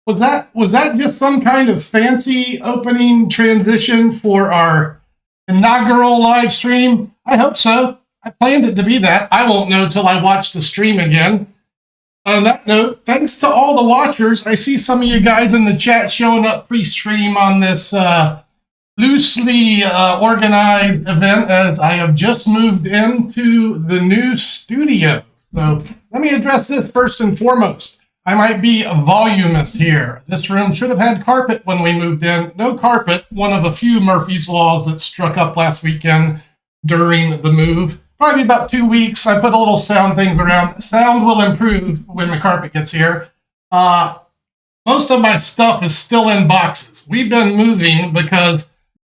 Was that just some kind of fancy opening transition for our inaugural live stream? I hope so. I planned it to be that. I won't know till I watch the stream again. On that note, thanks to all the watchers. I see some of you guys in the chat showing up pre-stream on this loosely organized event, as I have just moved into the new studio. So let me address this first and foremost. I might be a volumist here. This room should have had carpet when we moved in. No carpet, one of a few Murphy's Laws that struck up last weekend during the move. Probably about 2 weeks. I put a little sound things around. Sound will improve when the carpet gets here. Most of my stuff is still in boxes. We've been moving because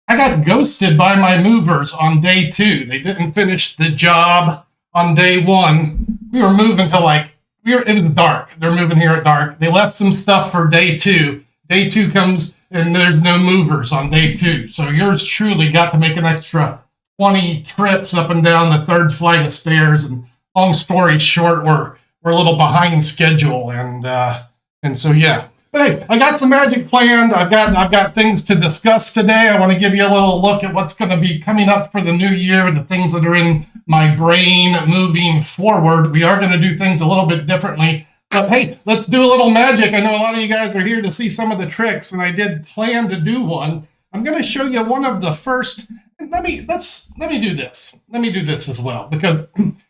I got ghosted by my movers on day 2. They didn't finish the job on day 1. We were moving to it was dark. They're moving here at dark. They left some stuff for day 2. Day 2 comes and there's no movers on day 2. So yours truly got to make an extra 20 trips up and down the 3rd flight of stairs. And long story short, we're a little behind schedule. And so, yeah. But hey, I got some magic planned. I've got things to discuss today. I want to give you a little look at what's going to be coming up for the new year, the things that are in my brain moving forward. We are going to do things a little bit differently. But hey, let's do a little magic. I know a lot of you guys are here to see some of the tricks, and I did plan to do one. I'm going to show you one of the first. Let me do this. Let me do this as well, because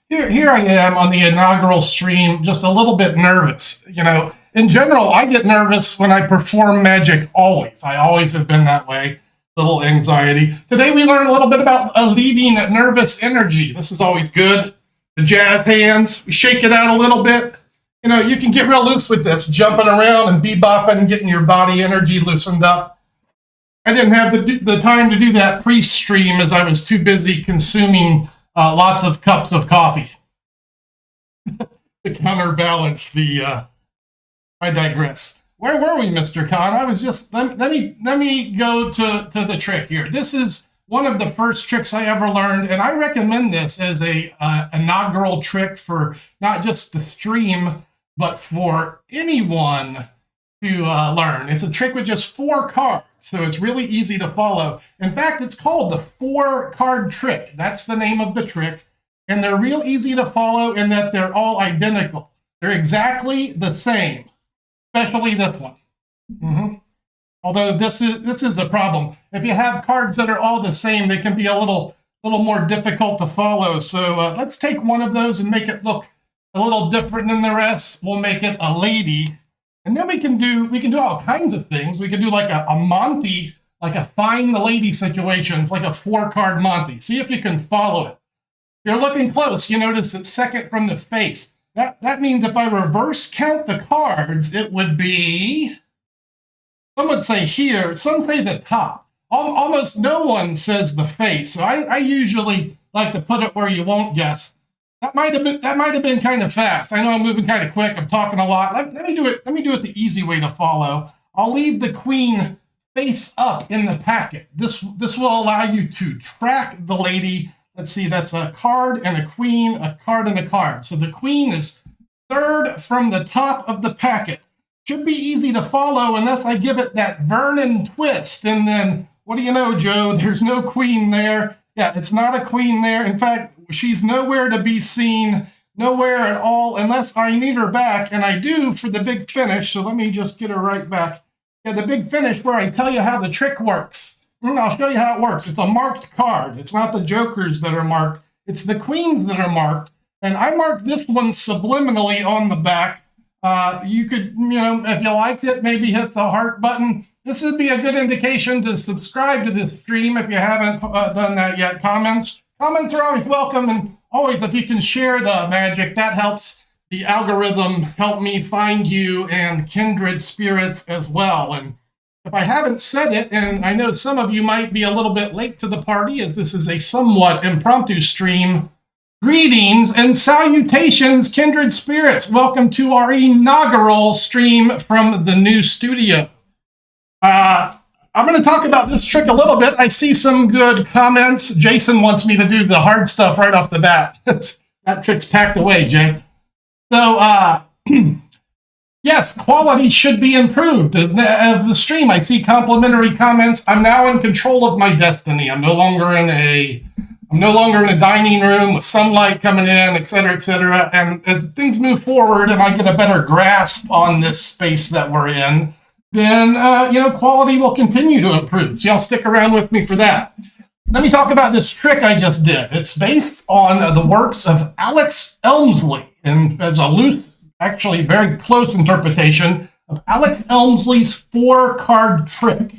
here I am on the inaugural stream, just a little bit nervous. You know, in general, I get nervous when I perform magic always. I always have been that way. Little anxiety. Today we learn a little bit about alleviating nervous energy. This is always good. The jazz hands, we shake it out a little bit. You know, you can get real loose with this, jumping around and bebopping and getting your body energy loosened up. I didn't have the time to do that pre-stream as I was too busy consuming lots of cups of coffee to counterbalance the. I digress. Where were we, Mr. Conn? I was just let me go to the trick here. This is one of the first tricks I ever learned, and I recommend this as a inaugural trick for not just the stream, but for anyone to learn. It's a trick with just 4 cards, so it's really easy to follow. In fact, it's called the 4-card trick. That's the name of the trick, and they're real easy to follow in that they're all identical. They're exactly the same. Especially this one. Although this is a problem. If you have cards that are all the same, they can be a little more difficult to follow. So let's take one of those and make it look a little different than the rest. We'll make it a lady, and then we can do all kinds of things. We can do like a Monty, like a find the lady situation. It's like a 4-card Monty. See if you can follow it. If you're looking close, you notice it's second from the face. That means if I reverse count the cards, it would be, some would say here, some say the top. Almost no one says the face. So I usually like to put it where you won't guess. That might have been kind of fast. I know I'm moving kind of quick. I'm talking a lot. Let me do it the easy way to follow. I'll leave the queen face up in the packet. This will allow you to track the lady. Let's see, that's a card and a queen, a card and a card. So the queen is 3rd from the top of the packet. Should be easy to follow unless I give it that Vernon twist. And then, what do you know, Joe? There's no queen there. Yeah, it's not a queen there. In fact, she's nowhere to be seen, nowhere at all, unless I need her back. And I do for the big finish. So let me just get her right back. Yeah, the big finish where I tell you how the trick works. I'll show you how it works. It's a marked card. It's not the jokers that are marked. It's the queens that are marked. And I marked this one subliminally on the back. You could, if you liked it, maybe hit the heart button. This would be a good indication to subscribe to this stream if you haven't done that yet. Comments are always welcome. And always, if you can share the magic, that helps the algorithm help me find you and kindred spirits as well. And if I haven't said it, and I know some of you might be a little bit late to the party as this is a somewhat impromptu stream, greetings and salutations, kindred spirits. Welcome to our inaugural stream from the new studio. I'm going to talk about this trick a little bit. I see some good comments. Jason wants me to do the hard stuff right off the bat. That trick's packed away, Jay. So, Yes, quality should be improved. Of the stream, I see complimentary comments. I'm now in control of my destiny. I'm no longer in a dining room with sunlight coming in, et cetera, et cetera. And as things move forward and I get a better grasp on this space that we're in, then quality will continue to improve. So y'all stick around with me for that. Let me talk about this trick I just did. It's based on the works of Alex Elmsley, and as a loose, actually very close interpretation of Alex Elmsley's 4-card trick.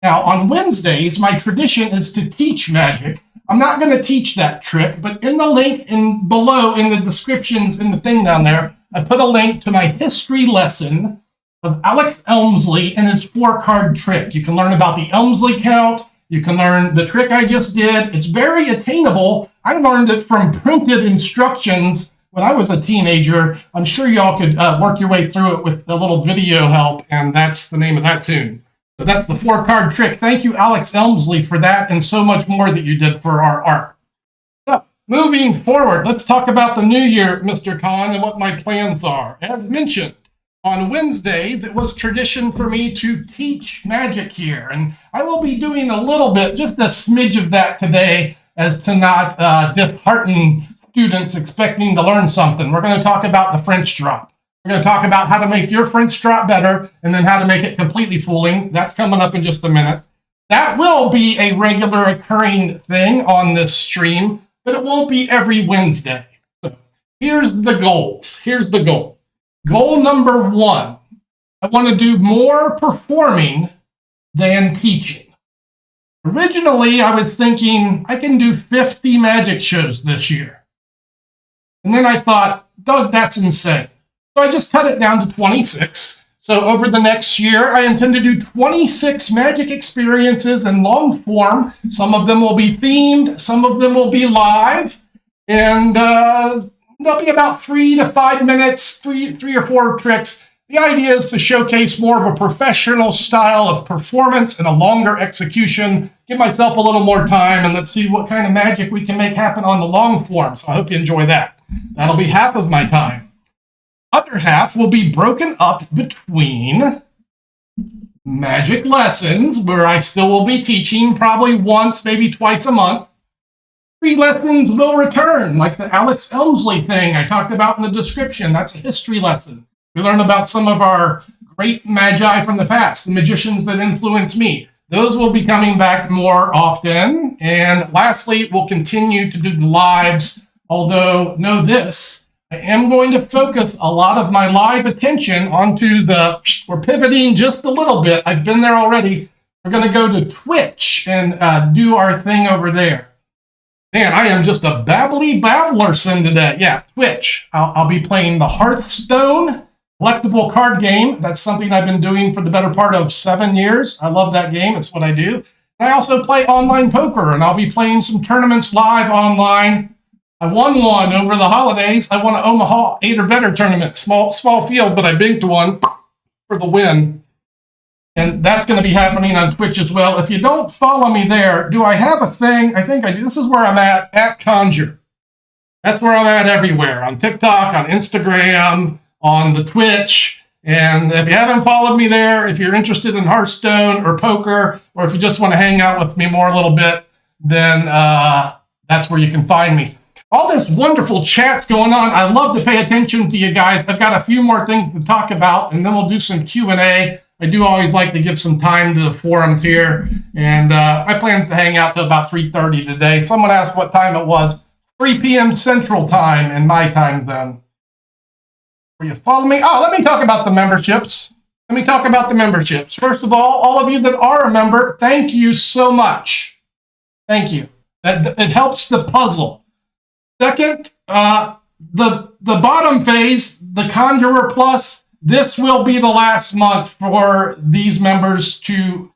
Now, on Wednesdays, my tradition is to teach magic. I'm not going to teach that trick, but in the link below in the descriptions in the thing down there, I put a link to my history lesson of Alex Elmsley and his 4-card trick. You can learn about the Elmsley count. You can learn the trick I just did. It's very attainable. I learned it from printed instructions when I was a teenager. I'm sure y'all could work your way through it with a little video help, and that's the name of that tune. So that's the 4-card trick. Thank you, Alex Elmsley, for that and so much more that you did for our art. So, moving forward, let's talk about the new year, Mr. Conn, and what my plans are. As mentioned, on Wednesdays, it was tradition for me to teach magic here, and I will be doing a little bit, just a smidge of that today, as to not dishearten students expecting to learn something. We're going to talk about the French drop. We're going to talk about how to make your French drop better, and then how to make it completely fooling. That's coming up in just a minute. That will be a regular occurring thing on this stream, but it won't be every Wednesday. So here's the goals. Here's the goal. Goal number 1, I want to do more performing than teaching. Originally, I was thinking I can do 50 magic shows this year. And then I thought, Doug, that's insane. So I just cut it down to 26. So over the next year, I intend to do 26 magic experiences in long form. Some of them will be themed, some of them will be live, and they'll be about 3 to 5 minutes, three or 4 tricks. The idea is to showcase more of a professional style of performance and a longer execution. Give myself a little more time, and let's see what kind of magic we can make happen on the long form. So I hope you enjoy that. That'll be half of my time. Other half will be broken up between magic lessons, where I still will be teaching probably once, maybe twice a month. 3 lessons will return, like the Alex Elmsley thing I talked about in the description. That's a history lesson. We learn about some of our great magi from the past, the magicians that influenced me. Those will be coming back more often. And lastly, we'll continue to do the lives, although know this, I am going to focus a lot of my live attention onto we're pivoting just a little bit. I've been there already. We're going to go to Twitch and do our thing over there. Man, I am just a babbly babblerson today. Yeah, Twitch. I'll be playing the Hearthstone collectible card game. That's something I've been doing for the better part of 7 years. I love that game. It's what I do. I also play online poker, and I'll be playing some tournaments live online. I won one over the holidays. I won an Omaha 8 or better tournament. Small field, but I binked one for the win. And that's going to be happening on Twitch as well. If you don't follow me there, do I have a thing? I think I do. This is where I'm at Conjure. That's where I'm at everywhere. On TikTok, on Instagram, on the Twitch. And if you haven't followed me there, if you're interested in Hearthstone or poker, or if you just want to hang out with me more a little bit, then that's where you can find me. All this wonderful chat's going on. I love to pay attention to you guys. I've got a few more things to talk about, and then we'll do some Q&A. I do always like to give some time to the forums here, and my plan is to hang out till about 3:30 today. Someone asked what time it was. 3 p.m. Central Time and my time zone. Will you follow me? Oh, let me talk about the memberships. First of all of you that are a member, thank you so much. Thank you. It helps the puzzle. Second, the bottom phase, the Conjurer Plus, this will be the last month for these members to,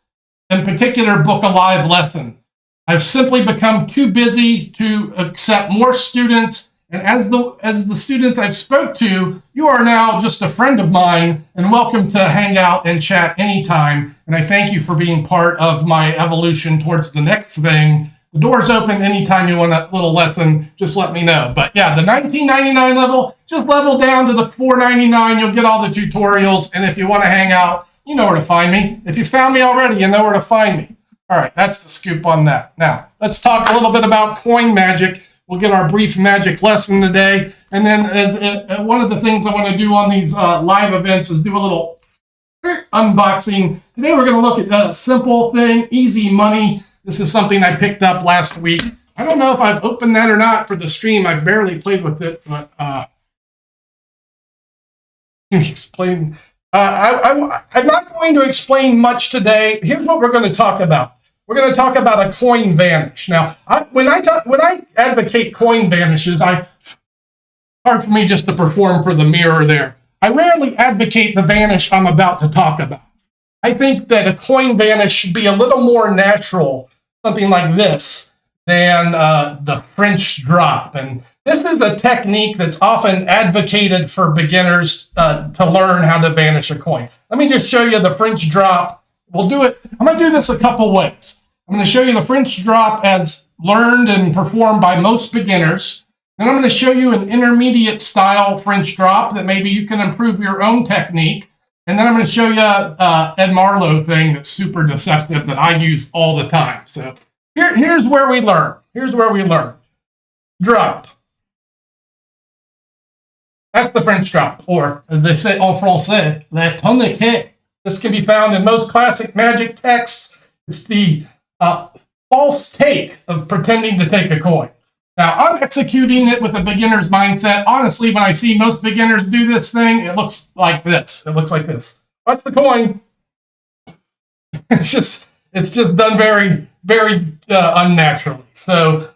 in particular, book a live lesson. I've simply become too busy to accept more students. And as the students I've spoke to, you are now just a friend of mine and welcome to hang out and chat anytime. And I thank you for being part of my evolution towards the next thing, The door's open anytime you want a little lesson, just let me know. But yeah, the $19.99 level, just level down to the $4.99. You'll get all the tutorials. And if you want to hang out, you know where to find me. If you found me already, you know where to find me. All right, that's the scoop on that. Now, let's talk a little bit about coin magic. We'll get our brief magic lesson today. And then one of the things I want to do on these live events is do a little unboxing. Today we're going to look at a simple thing, easy money. This is something I picked up last week. I don't know if I've opened that or not for the stream. I barely played with it, but explain. I'm not going to explain much today. Here's what we're going to talk about. We're going to talk about a coin vanish. Now, when I advocate coin vanishes, hard for me just to perform for the mirror there. I rarely advocate the vanish I'm about to talk about. I think that a coin vanish should be a little more natural, something like this, than the French drop. And this is a technique that's often advocated for beginners to learn how to vanish a coin. Let me just show you the French drop. We'll do it. I'm going to do this a couple ways. I'm going to show you the French drop as learned and performed by most beginners. Then I'm going to show you an intermediate style French drop that maybe you can improve your own technique. And then I'm going to show you Ed Marlow thing that's super deceptive that I use all the time. So here's where we learn. Here's where we learn. Drop. That's the French drop, or as they say en français, la tonique. This can be found in most classic magic texts. It's the false take of pretending to take a coin. Now, I'm executing it with a beginner's mindset. Honestly, when I see most beginners do this thing, it looks like this. It looks like this. Watch the coin. It's just done very, very unnaturally. So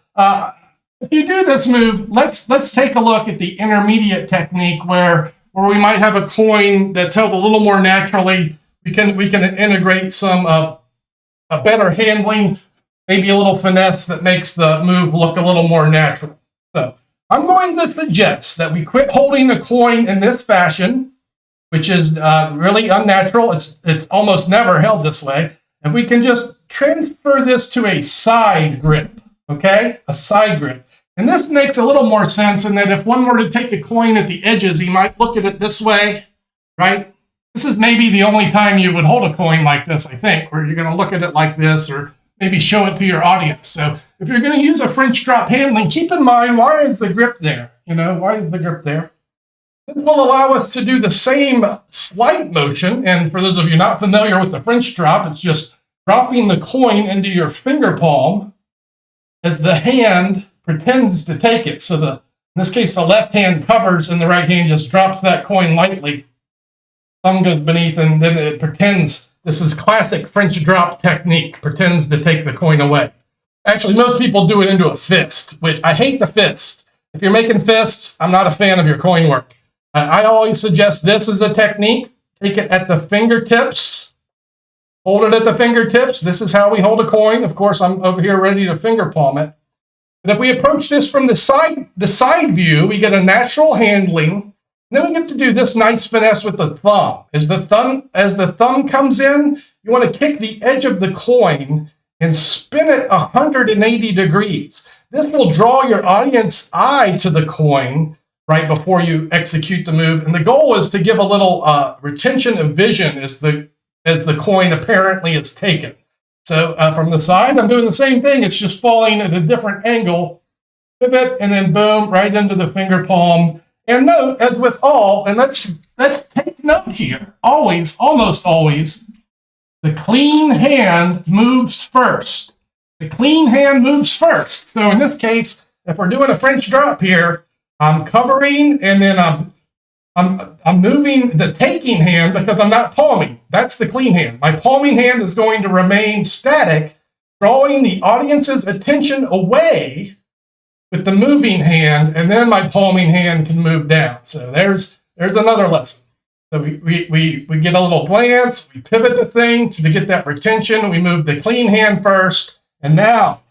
if you do this move, let's take a look at the intermediate technique where we might have a coin that's held a little more naturally. We can integrate some a better handling, maybe a little finesse that makes the move look a little more natural. So I'm going to suggest that we quit holding the coin in this fashion, which is really unnatural. It's almost never held this way. And we can just transfer this to a side grip, okay? A side grip. And this makes a little more sense in that if one were to take a coin at the edges, he might look at it this way, right? This is maybe the only time you would hold a coin like this, I think, where you're going to look at it like this or maybe show it to your audience. So if you're going to use a French drop handling, keep in mind, why is the grip there? Why is the grip there? This will allow us to do the same slight motion. And for those of you not familiar with the French drop, it's just dropping the coin into your finger palm as the hand pretends to take it. So in this case, the left hand covers and the right hand just drops that coin lightly. Thumb goes beneath and then it pretends. This is classic French drop technique, pretends to take the coin away. Actually, most people do it into a fist, which I hate the fist. If you're making fists, I'm not a fan of your coin work. I always suggest this as a technique. Take it at the fingertips. Hold it at the fingertips. This is how we hold a coin. Of course, I'm over here ready to finger palm it. But if we approach this from the side view, we get a natural handling. And then we get to do this nice finesse with the thumb. As the thumb comes in, you want to kick the edge of the coin and spin it 180 degrees. This will draw your audience eye to the coin right before you execute the move. And the goal is to give a little retention of vision as the coin apparently is taken. So from the side, I'm doing the same thing. It's just falling at a different angle. Pivot, and then boom, right into the finger palm. And note, as with all, and let's take note here, always, almost always, the clean hand moves first. The clean hand moves first. So in this case, if we're doing a French drop here, I'm covering and then I'm moving the taking hand because I'm not palming. That's the clean hand. My palming hand is going to remain static, drawing the audience's attention away with the moving hand, and then my palming hand can move down. So there's another lesson. So we get a little glance, we pivot the thing to get that retention, we move the clean hand first, and now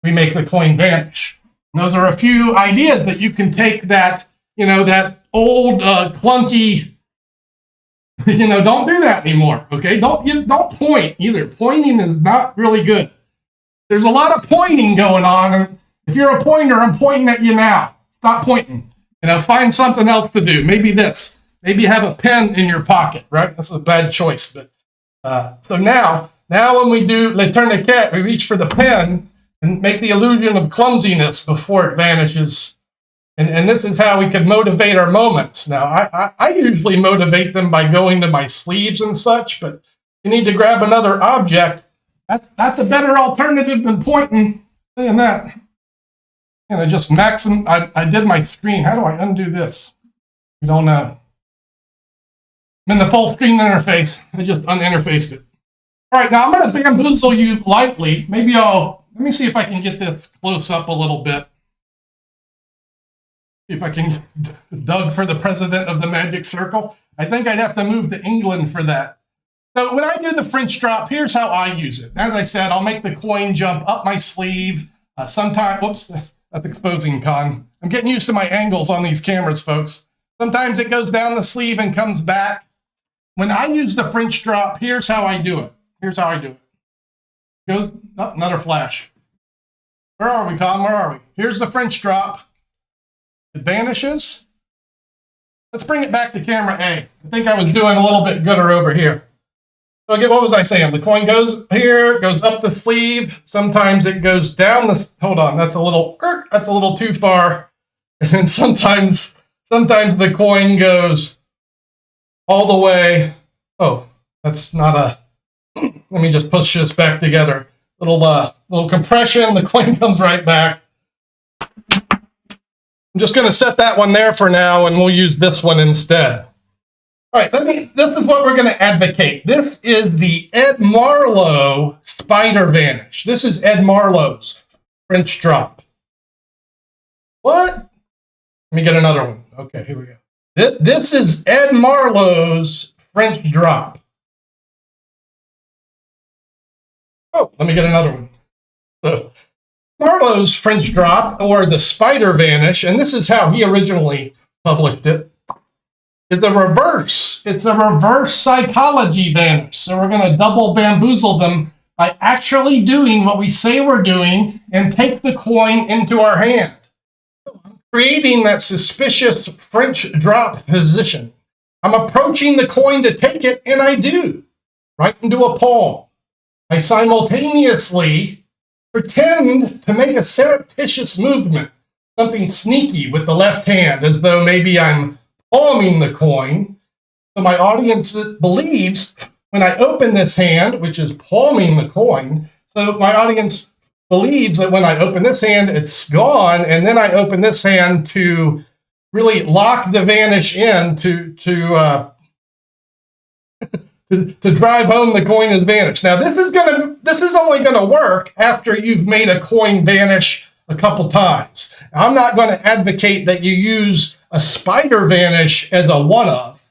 we make the coin vanish. And those are a few ideas that you can take that, that old clunky, don't do that anymore, okay? Don't point either. Pointing is not really good. there's a lot of pointing going on. And if you're a pointer, I'm pointing at you now. Stop pointing. Find something else to do. Maybe this. Maybe have a pen in your pocket, right? That's a bad choice. But so now when we do Le Tourniquet, we reach for the pen and make the illusion of clumsiness before it vanishes. And this is how we could motivate our moments. Now, I usually motivate them by going to my sleeves and such, but you need to grab another object. That's a better alternative than pointing. Saying that. And I just I did my screen. How do I undo this? You don't know. I'm in the full screen interface. I just uninterfaced it. All right, now I'm going to bamboozle you lightly. Let me see if I can get this close up a little bit. See if I can Doug for the president of the Magic Circle. I think I'd have to move to England for that. So when I do the French drop, here's how I use it. As I said, I'll make the coin jump up my sleeve. Whoops, that's exposing Conn. I'm getting used to my angles on these cameras, folks. Sometimes it goes down the sleeve and comes back. When I use the French drop, here's how I do it. Goes, another flash. Where are we, Conn? Where are we? Here's the French drop. It vanishes. Let's bring it back to camera A. I think I was doing a little bit gooder over here. So again, what was I saying? The coin goes here, goes up the sleeve. Sometimes it goes down the, hold on, that's a little too far. And then sometimes the coin goes all the way. Oh, that's not a, let me just push this back together. Little compression, the coin comes right back. I'm just going to set that one there for now, and we'll use this one instead. All right, this is what we're going to advocate. This is the Ed Marlow Spider Vanish. This is Ed Marlow's French drop. What? Let me get another one. Okay, here we go. This is Ed Marlow's French drop. Oh, let me get another one. So, Marlow's French drop, or the Spider Vanish, and this is how he originally published it, is the reverse. It's a reverse psychology vanish. So we're going to double bamboozle them by actually doing what we say we're doing and take the coin into our hand. I'm creating that suspicious French drop position. I'm approaching the coin to take it, and I do, right into a palm. I simultaneously pretend to make a surreptitious movement, something sneaky with the left hand, as though maybe I'm palming the coin. So my audience believes when I open this hand, which is palming the coin, so my audience believes that when I open this hand, it's gone, and then I open this hand to really lock the vanish in to drive home the coin is vanished. Now this is only gonna work after you've made a coin vanish a couple times. I'm not going to advocate that you use a spider vanish as a one-off.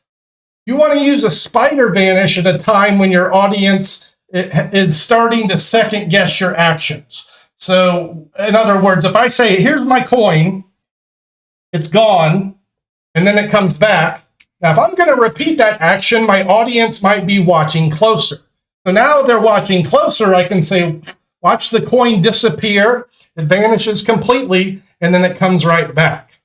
You want to use a spider vanish at a time when your audience is starting to second guess your actions. So in other words, if I say, here's my coin, it's gone, and then it comes back. Now, if I'm going to repeat that action, my audience might be watching closer. So now they're watching closer, I can say, watch the coin disappear. It vanishes completely, and then it comes right back.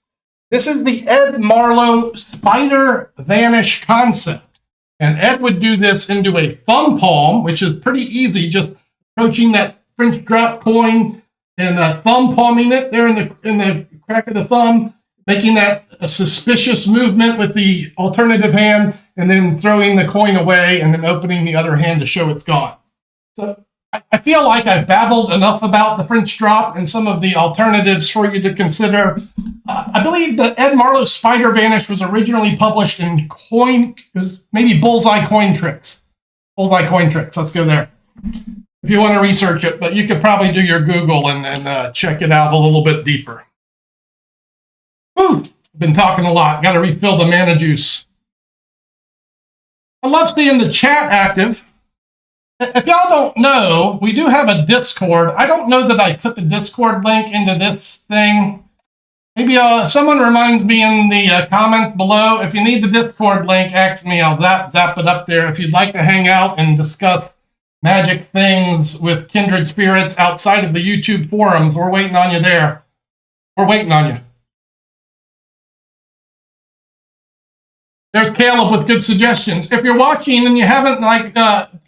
This is the Ed Marlow Spider Vanish concept. And Ed would do this into a thumb palm, which is pretty easy, just approaching that French drop coin and thumb palming it there in the crack of the thumb, making that a suspicious movement with the alternative hand, and then throwing the coin away and then opening the other hand to show it's gone. So I feel like I've babbled enough about the French drop and some of the alternatives for you to consider. I believe the Ed Marlow Spider Vanish was originally published in maybe Bullseye Coin Tricks. Bullseye Coin Tricks, let's go there. If you want to research it, but you could probably do your Google and check it out a little bit deeper. Whew, been talking a lot. Got to refill the mana juice. I love seeing the chat active. If y'all don't know, we do have a Discord. I don't know that I put the Discord link into this thing. Maybe someone reminds me in the comments below. If you need the Discord link, ask me. I'll zap it up there. If you'd like to hang out and discuss magic things with kindred spirits outside of the YouTube forums. We're waiting on you there. We're waiting on you. There's Caleb with good suggestions. If you're watching and you haven't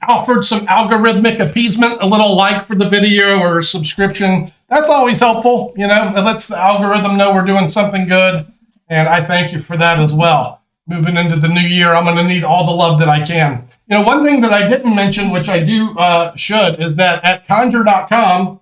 offered some algorithmic appeasement, a little like for the video or subscription, that's always helpful. You know, it lets the algorithm know we're doing something good. And I thank you for that as well. Moving into the new year, I'm going to need all the love that I can. You know, one thing that I didn't mention, which I do should, is that at conjure.com,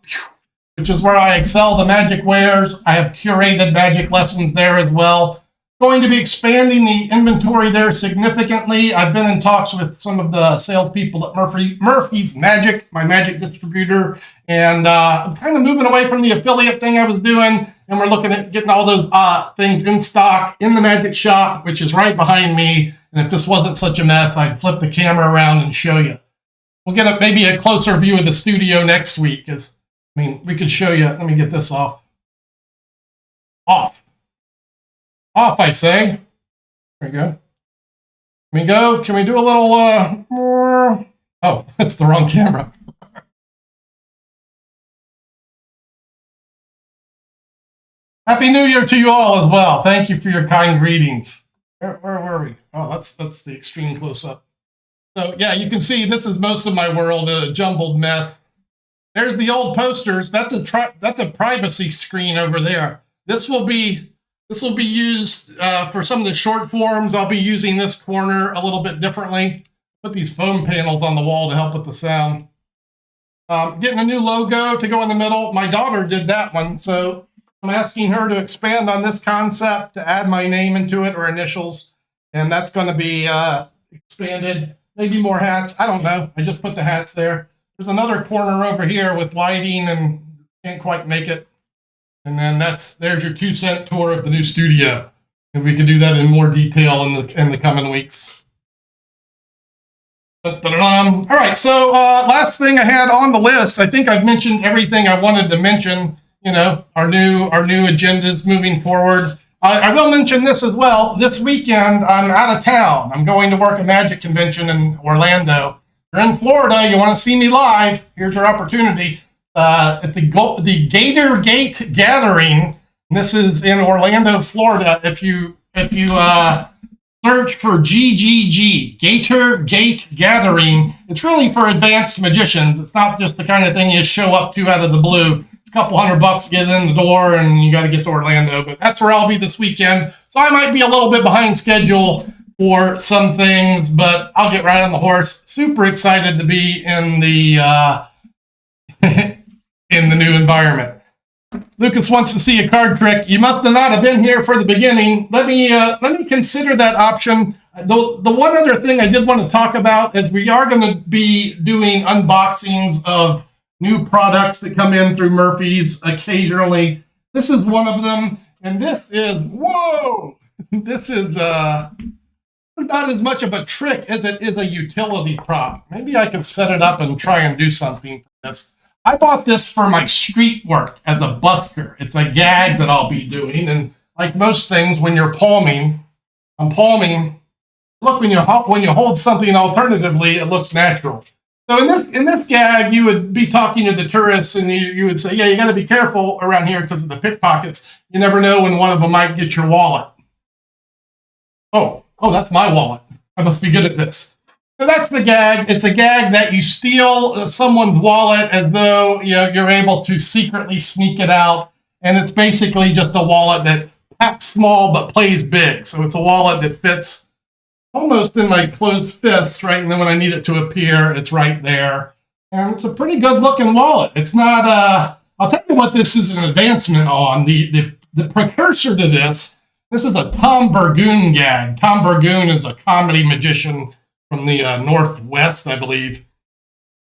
which is where I excel the magic wares, I have curated magic lessons there as well. Going to be expanding the inventory there significantly. I've been in talks with some of the salespeople at Murphy's Magic, my magic distributor, and I'm kind of moving away from the affiliate thing I was doing, and we're looking at getting all those things in stock in the magic shop, which is right behind me. And if this wasn't such a mess, I'd flip the camera around and show you. We'll get maybe a closer view of the studio next week. We could show you. Let me get this off. Off, I say. There we go. Can we do a little more? Oh, that's the wrong camera. Happy New Year to you all as well. Thank you for your kind greetings. Where were we? Oh, that's the extreme close-up. So yeah, you can see this is most of my world, a jumbled mess. There's the old posters. That's a privacy screen over there. This will be used for some of the short forms. I'll be using this corner a little bit differently. Put these foam panels on the wall to help with the sound. Getting a new logo to go in the middle. My daughter did that one, so I'm asking her to expand on this concept, to add my name into it or initials, and that's going to be expanded. Maybe more hats. I don't know. I just put the hats there. There's another corner over here with lighting and can't quite make it. And then there's your 2-cent tour of the new studio. And we can do that in more detail in the coming weeks. All right, so last thing I had on the list, I think I've mentioned everything I wanted to mention. You know, our new agendas moving forward. I will mention this as well. This weekend, I'm out of town. I'm going to work a magic convention in Orlando. If you're in Florida, you want to see me live, here's your opportunity. At the Gator Gate Gathering. This is in Orlando, Florida. If you search for GGG, Gator Gate Gathering, it's really for advanced magicians. It's not just the kind of thing you show up to out of the blue. It's a couple $100 to get in the door, and you got to get to Orlando. But that's where I'll be this weekend. So I might be a little bit behind schedule for some things, but I'll get right on the horse. Super excited to be in the in the new environment. Lucas wants to see a card trick. You must not have been here for the beginning. Let me consider that option. The one other thing I did want to talk about is we are going to be doing unboxings of new products that come in through Murphy's occasionally. This is one of them, and this is, whoa! This is not as much of a trick as it is a utility prop. Maybe I can set it up and try and do something for this. I bought this for my street work as a busker. It's a gag that I'll be doing. And like most things, when you're palming, I'm palming. Look, when you hold something alternatively, it looks natural. So in this gag, you would be talking to the tourists, and you would say, yeah, you got to be careful around here because of the pickpockets. You never know when one of them might get your wallet. Oh, that's my wallet. I must be good at this. So that's the gag. It's a gag that you steal someone's wallet as though you're able to secretly sneak it out. And it's basically just a wallet that packs small but plays big. So it's a wallet that fits almost in my closed fist, right? And then when I need it to appear, it's right there. And it's a pretty good looking wallet. It's not, I'll tell you what this is an advancement on. The precursor to this is a Tom Burgoon gag. Tom Burgoon is a comedy magician from the Northwest, I believe.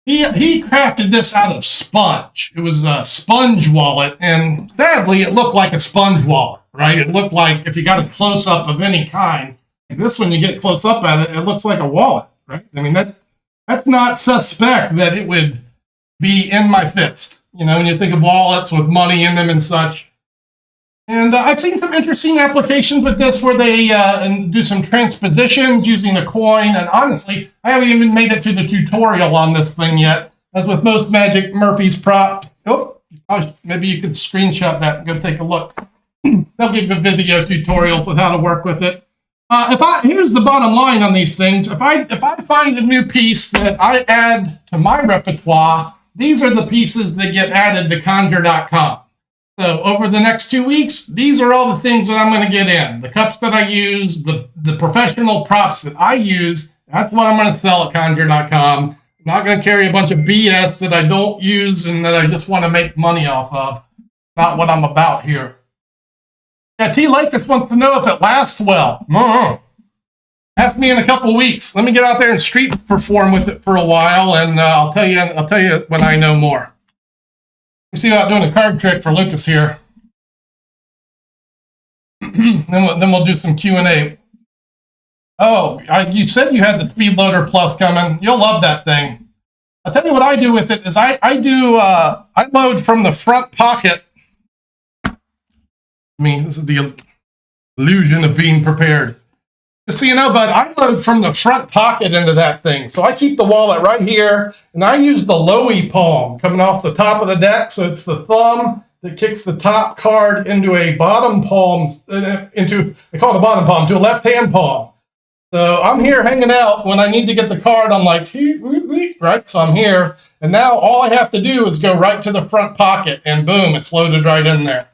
He crafted this out of sponge. It was a sponge wallet, and sadly, it looked like a sponge wallet, right? It looked like, if you got a close-up of any kind, like this one, you get close up at it, it looks like a wallet, right? I mean, that's not suspect that it would be in my fist. You know, when you think of wallets with money in them and such. And I've seen some interesting applications with this where they do some transpositions using a coin. And honestly, I haven't even made it to the tutorial on this thing yet. As with most Magic Murphy's props. Oh, maybe you could screenshot that and go take a look. They'll give you video tutorials with how to work with it. Here's the bottom line on these things. If I find a new piece that I add to my repertoire, these are the pieces that get added to conjure.com. So over the next 2 weeks, these are all the things that I'm going to get in. The cups that I use, the professional props that I use, that's what I'm going to sell at conjure.com. I'm not going to carry a bunch of BS that I don't use and that I just want to make money off of. Not what I'm about here. Yeah, T. Lakis wants to know if it lasts well. Ask me in a couple weeks. Let me get out there and street perform with it for a while, and I'll tell you when I know more. You see about doing a card trick for Lucas here. then we'll do some Q&A. Oh, you said you had the Speed Loader Plus coming. You'll love that thing. I'll tell you what I do with it is I load from the front pocket. This is the illusion of being prepared. Just so you know, bud, I load from the front pocket into that thing. So I keep the wallet right here, and I use the lowy palm coming off the top of the deck. So it's the thumb that kicks the top card into a bottom palm, I call it a bottom palm, to a left-hand palm. So I'm here hanging out. When I need to get the card, I'm like, right? So I'm here. And now all I have to do is go right to the front pocket, and boom, it's loaded right in there.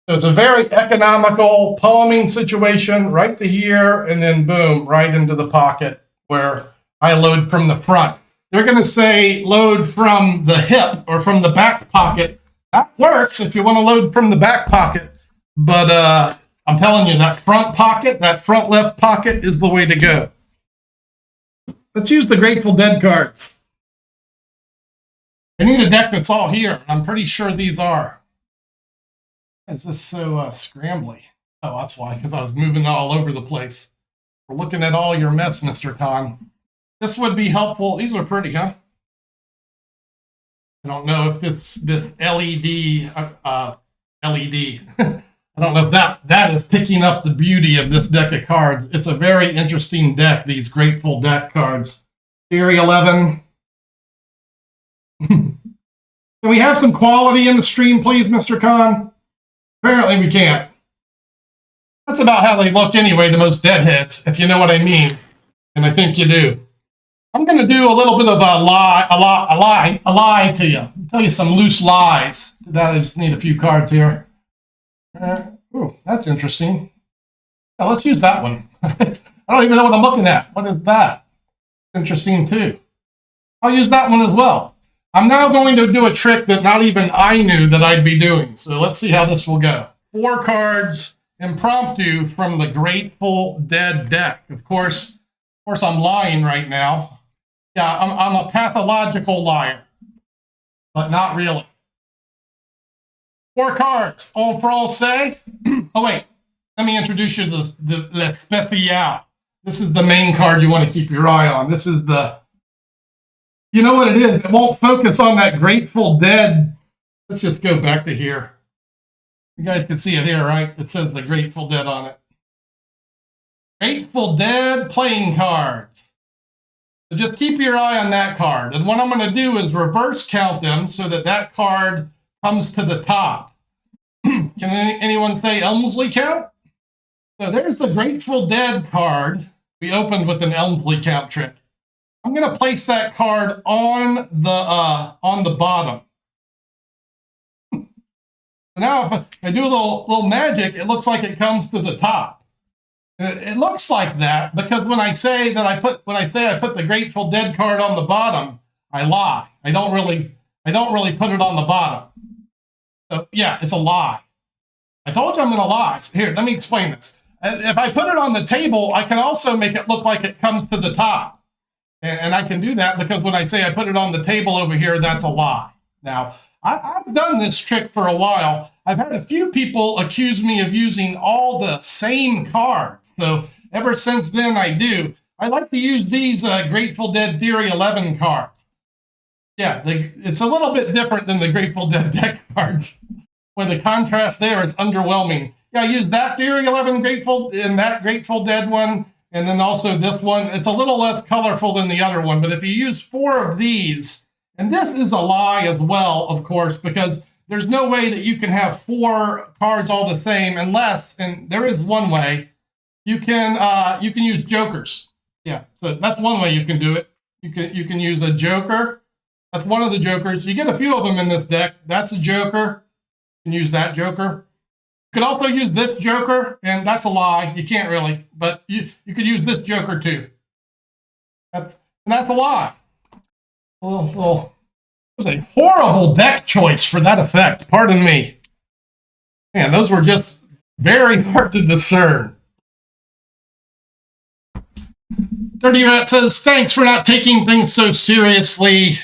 So it's a very economical palming situation, right to here, and then boom, right into the pocket where I load from the front. They're going to say load from the hip or from the back pocket. That works if you want to load from the back pocket. But I'm telling you, that front pocket, that front left pocket is the way to go. Let's use the Grateful Dead cards. I need a deck that's all here. I'm pretty sure these are. Is this so scrambly? Oh, that's why, because I was moving all over the place. We're looking at all your mess, Mr. Conn. This would be helpful. These are pretty, huh? I don't know if this LED, I don't know if that is picking up the beauty of this deck of cards. It's a very interesting deck, these Grateful Deck cards. Theory 11. Can we have some quality in the stream, please, Mr. Conn? Apparently we can't. That's about how they look anyway to most deadheads, if you know what I mean. And I think you do. I'm going to do a little bit of a lie to you. I'll tell you some loose lies. To that, I just need a few cards here. Ooh, that's interesting. Yeah, let's use that one. I don't even know what I'm looking at. What is that? Interesting too. I'll use that one as well. I'm now going to do a trick that not even I knew that I'd be doing. So let's see how this will go. 4 cards impromptu from the Grateful Dead deck. Of course, I'm lying right now. Yeah, I'm a pathological liar, but not really. 4 cards. En français. Oh, wait. Let me introduce you to the Le Spécial. This is the main card you want to keep your eye on. This is the... You know what it is? It won't focus on that Grateful Dead. Let's just go back to here. You guys can see it here, right? It says the Grateful Dead on it. Grateful Dead playing cards. So just keep your eye on that card. And what I'm going to do is reverse count them so that that card comes to the top. Can anyone say Elmsley count? So there's the Grateful Dead card. We opened with an Elmsley count trick. I'm going to place that card on the bottom. Now, if I do a little magic, it looks like it comes to the top. It looks like that because when I say I put the Grateful Dead card on the bottom, I lie. I don't really put it on the bottom. So yeah, it's a lie. I told you I'm going to lie. Here, let me explain this. If I put it on the table, I can also make it look like it comes to the top. And I can do that because when I say I put it on the table over here, that's a lie. Now, I've done this trick for a while. I've had a few people accuse me of using all the same cards. So ever since then, I do. I like to use these Grateful Dead Theory 11 cards. Yeah, it's a little bit different than the Grateful Dead deck cards. Where the contrast there is underwhelming. Yeah, I use that Theory 11 Grateful and that Grateful Dead one, and then also this one. It's a little less colorful than the other one, but if you use 4 of these, and this is a lie as well, of course, because there's no way that you can have 4 cards all the same unless, and there is one way, you can use jokers. Yeah, so that's one way you can do it. You can use a joker. That's one of the jokers. You get a few of them in this deck. That's a joker. You can use that joker. You could also use this joker, and that's a lie. You can't really, but you could use this joker too. That's a lie. It was a horrible deck choice for that effect. Pardon me. Man, those were just very hard to discern. Dirty Rat says, thanks for not taking things so seriously.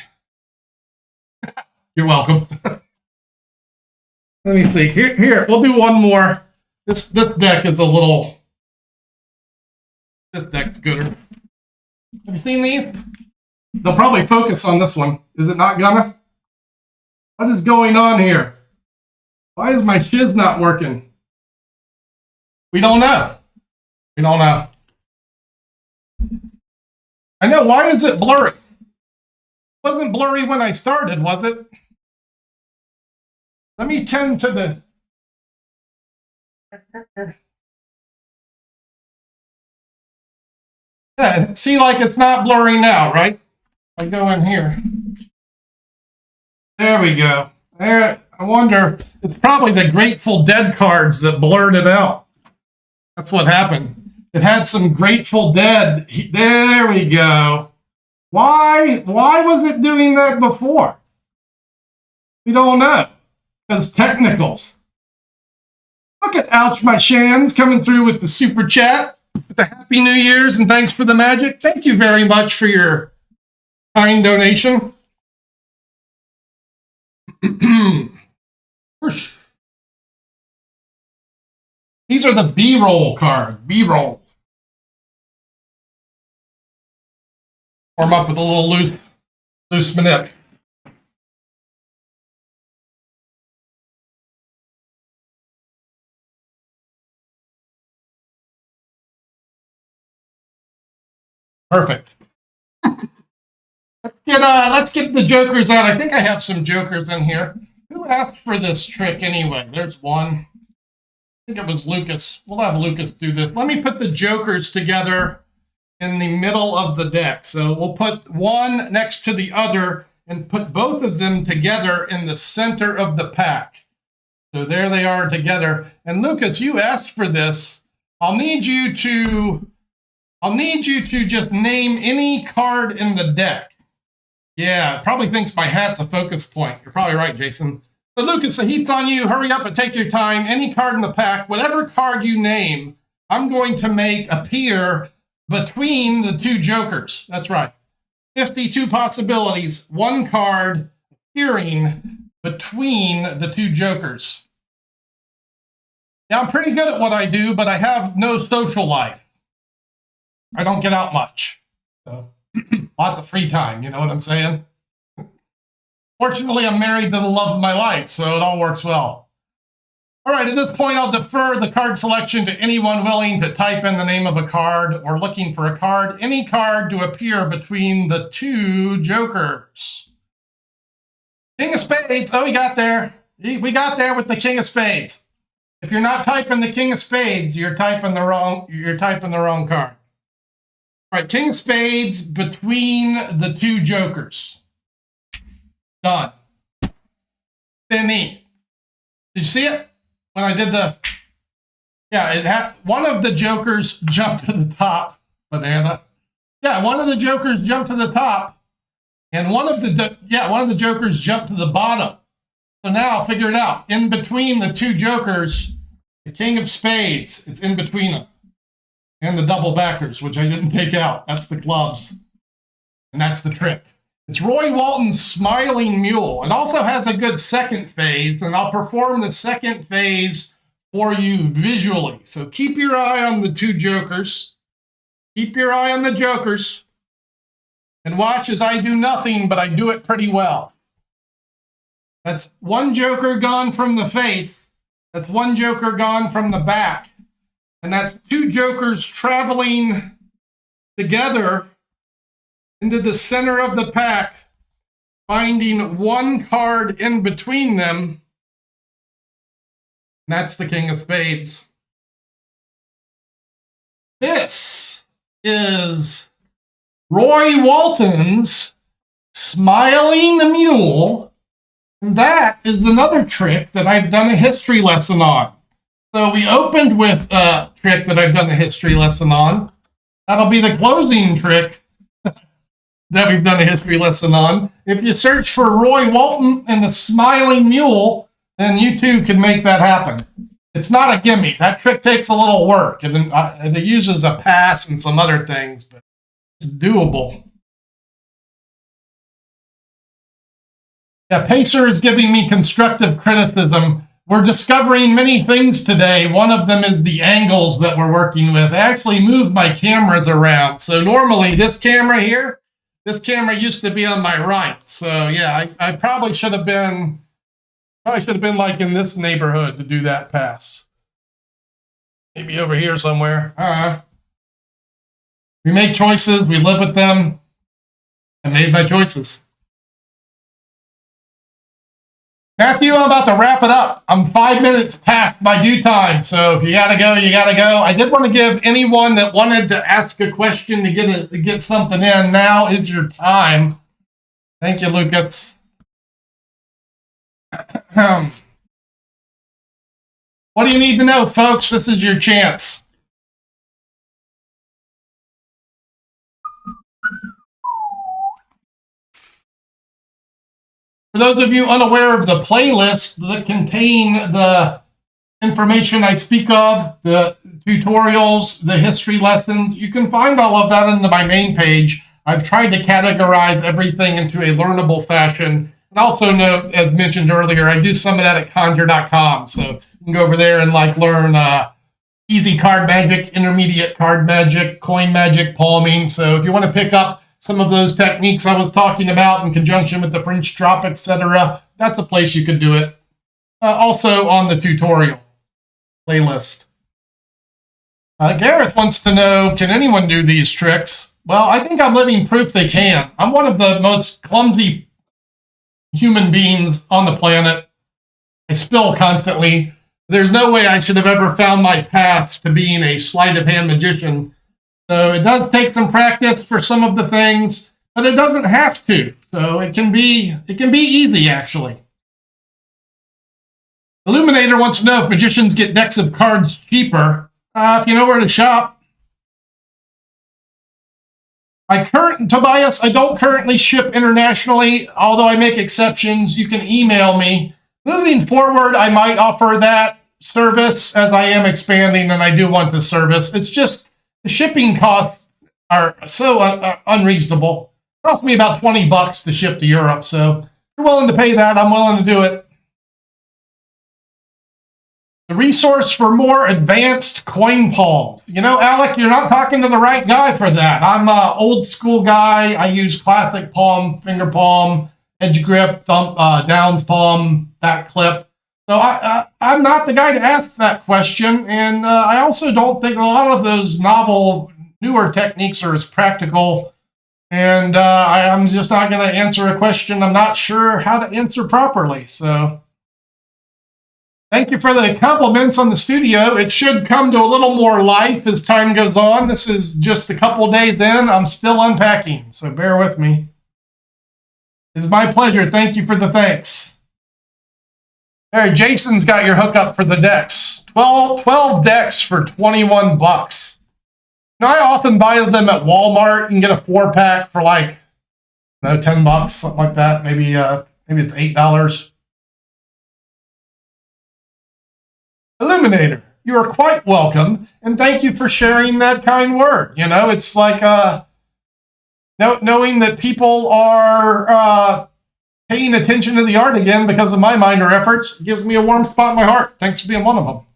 You're welcome. Let me see. Here, we'll do one more. This deck is a little... This deck's gooder. Have you seen these? They'll probably focus on this one. Is it not gonna? What is going on here? Why is my shiz not working? We don't know. We don't know. I know, why is it blurry? It wasn't blurry when I started, was it? Let me tend to the... Yeah, see, like it's not blurry now, right? I go in here. There we go. There, I wonder, it's probably the Grateful Dead cards that blurred it out. That's what happened. It had some Grateful Dead. There we go. Why was it doing that before? We don't know. Because technicals. Look at Ouch My Shans coming through with the super chat. With the Happy New Year's and thanks for the magic. Thank you very much for your kind donation. These are the B-roll cards. B-rolls. Warm up with a little loose manip. Perfect. Let's get the jokers out. I think I have some jokers in here. Who asked for this trick anyway? There's one. I think it was Lucas. We'll have Lucas do this. Let me put the jokers together in the middle of the deck. So we'll put one next to the other and put both of them together in the center of the pack. So there they are together. And Lucas, you asked for this. I'll need you to just name any card in the deck. Yeah, it probably thinks my hat's a focus point. You're probably right, Jason. So Lucas, the heat's on you. Hurry up and take your time. Any card in the pack, whatever card you name, I'm going to make appear between the 2 jokers. That's right. 52 possibilities, 1 card appearing between the 2 jokers. Yeah, I'm pretty good at what I do, but I have no social life. I don't get out much. So lots of free time, you know what I'm saying? Fortunately, I'm married to the love of my life, so it all works well. All right, at this point, I'll defer the card selection to anyone willing to type in the name of a card or looking for a card, any card to appear between the 2 jokers. King of Spades. Oh, we got there. We got there with the King of Spades. If you're not typing the King of Spades, you're typing the wrong card. All right, King of Spades between the 2 jokers. Done. Benny. Did you see it? When I did the... Yeah, it had... One of the jokers jumped to the top. Banana. Yeah, one of the jokers jumped to the top. And one of the jokers jumped to the bottom. So now, figure it out. In between the 2 jokers, the King of Spades, it's in between them. And the double backers, which I didn't take out. That's the clubs. And that's the trick. It's Roy Walton's Smiling Mule. It also has a good second phase, and I'll perform the second phase for you visually. So keep your eye on the 2 jokers. Keep your eye on the jokers. And watch as I do nothing, but I do it pretty well. That's one joker gone from the face. That's one joker gone from the back. And that's two jokers traveling together into the center of the pack, finding one card in between them. And that's the King of Spades. This is Roy Walton's Smiling the Mule. And that is another trick that I've done a history lesson on. So we opened with a trick that I've done a history lesson on. That'll be the closing trick that we've done a history lesson on. If you search for Roy Walton and the Smiling Mule, then you too can make that happen. It's not a gimme. That trick takes a little work. It uses a pass and some other things, but it's doable. Yeah, Pacer is giving me constructive criticism. We're discovering many things today. One of them is the angles that we're working with. I actually moved my cameras around. So normally this camera here, this camera used to be on my right. So yeah, I probably should have been like in this neighborhood to do that pass. Maybe over here somewhere. We make choices, we live with them. I made my choices. Matthew, I'm about to wrap it up. I'm 5 minutes past my due time, so if you gotta go, you gotta go. I did want to give anyone that wanted to ask a question to get something in. Now is your time. Thank you, Lucas. What do you need to know, folks? This is your chance. For those of you unaware of the playlists that contain the information I speak of, the tutorials, the history lessons, you can find all of that on my main page. I've tried to categorize everything into a learnable fashion. And also note, as mentioned earlier, I do some of that at conjure.com. So you can go over there and learn easy card magic, intermediate card magic, coin magic, palming. So if you want to pick up some of those techniques I was talking about in conjunction with the French Drop, etc., that's a place you could do it. Also on the tutorial playlist. Gareth wants to know, can anyone do these tricks? Well, I think I'm living proof they can. I'm one of the most clumsy human beings on the planet. I spill constantly. There's no way I should have ever found my path to being a sleight of hand magician. So it does take some practice for some of the things, but it doesn't have to. So it can be easy, actually. Illuminator wants to know if magicians get decks of cards cheaper. If you know where to shop. Tobias, I don't currently ship internationally, although I make exceptions. You can email me. Moving forward, I might offer that service as I am expanding, and I do want to service. It's just the shipping costs are so unreasonable. It cost me about $20 to ship to Europe, so if you're willing to pay that, I'm willing to do it. The resource for more advanced coin palms. You know, Alec, you're not talking to the right guy for that. I'm an old school guy. I use classic palm, finger palm, edge grip, thumb, downs palm, back clip. So I'm not the guy to ask that question. And I also don't think a lot of those novel, newer techniques are as practical. And I'm just not going to answer a question I'm not sure how to answer properly. So thank you for the compliments on the studio. It should come to a little more life as time goes on. This is just a couple days in. I'm still unpacking, so bear with me. It's my pleasure. Thank you for the thanks. All right, Jason's got your hookup for the decks. 12 decks for $21. Now, I often buy them at Walmart and get a 4-pack for $10, something like that. Maybe it's $8. Illuminator, you are quite welcome, and thank you for sharing that kind word. You know, it's like knowing that people are paying attention to the art again because of my minor efforts gives me a warm spot in my heart. Thanks for being one of them.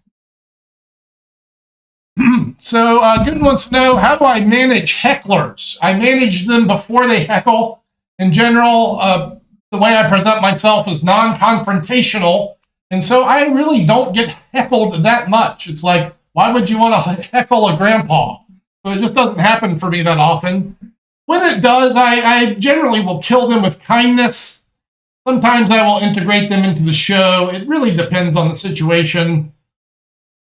So Good wants to know, how do I manage hecklers? I manage them before they heckle. In general, The way I present myself is non-confrontational. And so I really don't get heckled that much. It's like, why would you want to heckle a grandpa? So it just doesn't happen for me that often. When it does, I generally will kill them with kindness. Sometimes I will integrate them into the show. It really depends on the situation.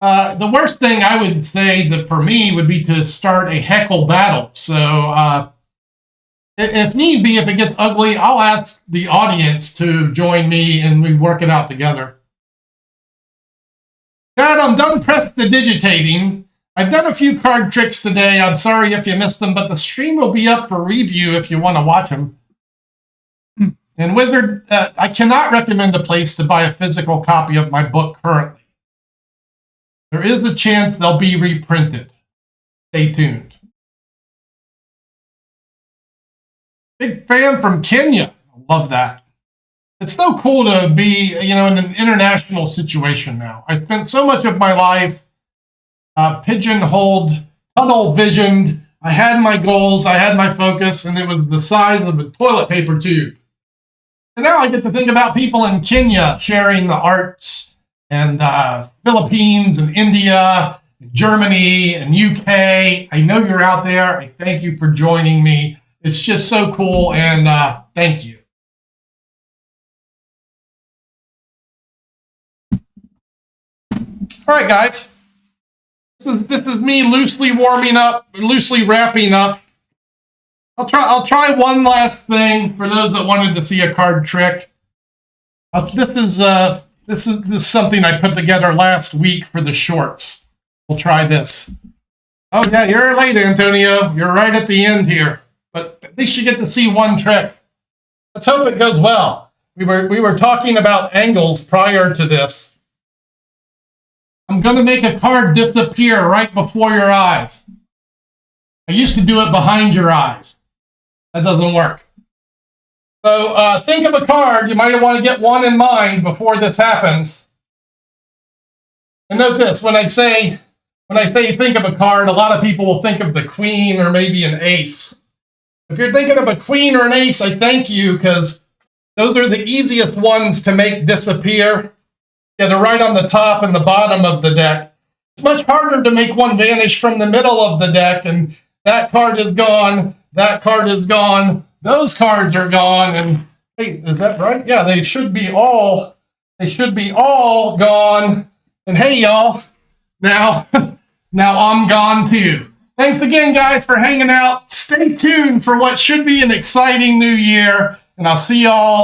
The worst thing I would say that for me would be to start a heckle battle. So if need be, if it gets ugly, I'll ask the audience to join me and we work it out together. Dad, I'm done prestidigitating. I've done a few card tricks today. I'm sorry if you missed them, but the stream will be up for review if you want to watch them. And Wizard, I cannot recommend a place to buy a physical copy of my book currently. There is a chance they'll be reprinted. Stay tuned. Big fan from Kenya. Love that. It's so cool to be, in an international situation now. I spent so much of my life pigeonholed, tunnel visioned. I had my goals, I had my focus, and it was the size of a toilet paper tube. And now I get to think about people in Kenya sharing the arts, and Philippines and India, and Germany and UK. I know you're out there. I thank you for joining me. It's just so cool, and thank you. All right, guys. This is me loosely warming up, loosely wrapping up. I'll try one last thing for those that wanted to see a card trick. This is something I put together last week for the shorts. We'll try this. Oh yeah, you're late, Antonio. You're right at the end here, but at least you get to see one trick. Let's hope it goes well. We were talking about angles prior to this. I'm going to make a card disappear right before your eyes. I used to do it behind your eyes. That doesn't work. So think of a card. You might want to get one in mind before this happens. And note this, when I say think of a card, a lot of people will think of the queen or maybe an ace. If you're thinking of a queen or an ace, I thank you, because those are the easiest ones to make disappear. Yeah, they're right on the top and the bottom of the deck. It's much harder to make one vanish from the middle of the deck, and that card is gone, that card is gone, those cards are gone, and hey, is that right? Yeah, they should be all gone. And hey, y'all, now I'm gone too. Thanks again, guys, for hanging out. Stay tuned for what should be an exciting new year, and I'll see y'all